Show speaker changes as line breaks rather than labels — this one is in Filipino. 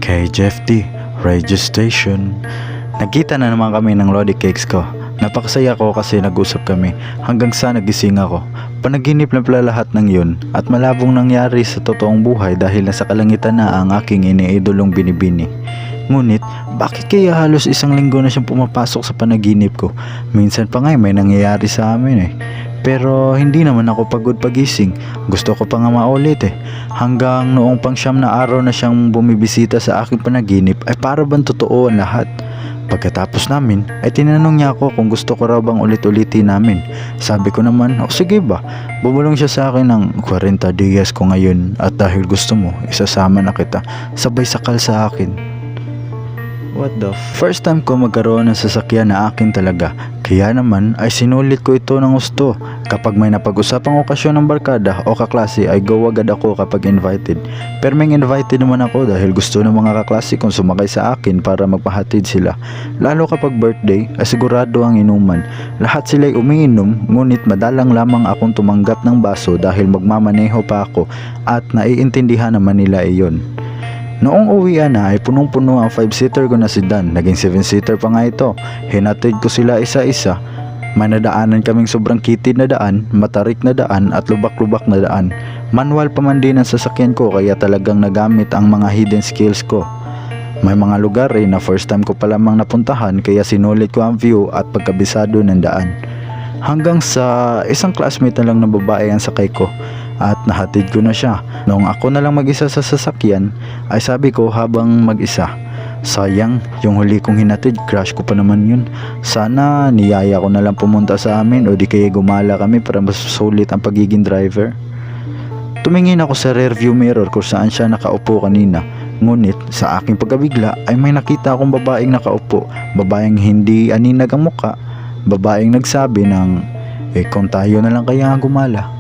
KJFD Radio Station. Nagkita na naman kami ng Lodi Cakes ko. Napakasaya ko kasi nag-usap kami hanggang sa nagising ako. Panaginip na pala lahat ng yun at malabong nangyari sa totoong buhay dahil nasa kalangitan na ang aking iniidolong Binibini. Ngunit, bakit kaya halos isang linggo na siyang pumapasok sa panaginip ko? Minsan pa nga may nangyayari sa amin eh. Pero hindi naman ako pagod pagising. Gusto ko pa nga maulit eh. Hanggang noong pang-siyam na araw na siyang bumibisita sa aking panaginip ay para bang totoo ang lahat. Pagkatapos namin ay tinanong niya ako kung gusto ko raw bang ulit-ulitin namin. Sabi ko naman, o sige ba, bumulong siya sa akin ng 40 dias ko ngayon at dahil gusto mo, isasama na kita. Sabay sakal sa akin. What the first time ko magkaroon ng sasakyan na akin talaga. Kaya naman ay sinulit ko ito ng gusto. Kapag may napag-usapang okasyon ng barkada o kaklase ay go agad ako kapag invited. Pero may invited naman ako dahil gusto ng mga kaklase kong sumakay sa akin para magpahatid sila. Lalo kapag birthday ay sigurado ang inuman. Lahat sila'y umiinom ngunit madalang lamang akong tumanggap ng baso dahil magmamaneho pa ako at naiintindihan naman nila iyon. Noong uwian na ay punong-puno ang 5-seater ko na sedan. Naging 7-seater pa nga ito. Hinatid ko sila isa-isa. May nadaanan kaming sobrang kitid na daan, matarik na daan at lubak-lubak na daan. Manual pa man din ang sasakyan ko kaya talagang nagamit ang mga hidden skills ko. May mga lugar na first time ko pa lamang napuntahan kaya sinulit ko ang view at pagkabisado ng daan. Hanggang sa isang classmate na lang na babae ang sakay ko at nahatid ko na siya. Noong ako na lang mag-isa sa sasakyan ay sabi ko habang mag-isa, sayang yung huli kong hinatid, crush ko pa naman yun. Sana niyaya ko na lang pumunta sa amin o di kaya gumala kami para mas sulit ang pagiging driver. Tumingin ako sa rear view mirror kung saan siya nakaupo kanina. Ngunit sa aking pagkabigla ay may nakita akong babaeng nakaupo. Babaeng hindi aninag ang muka. Babaeng nagsabi ng kung tayo na lang kaya gumala.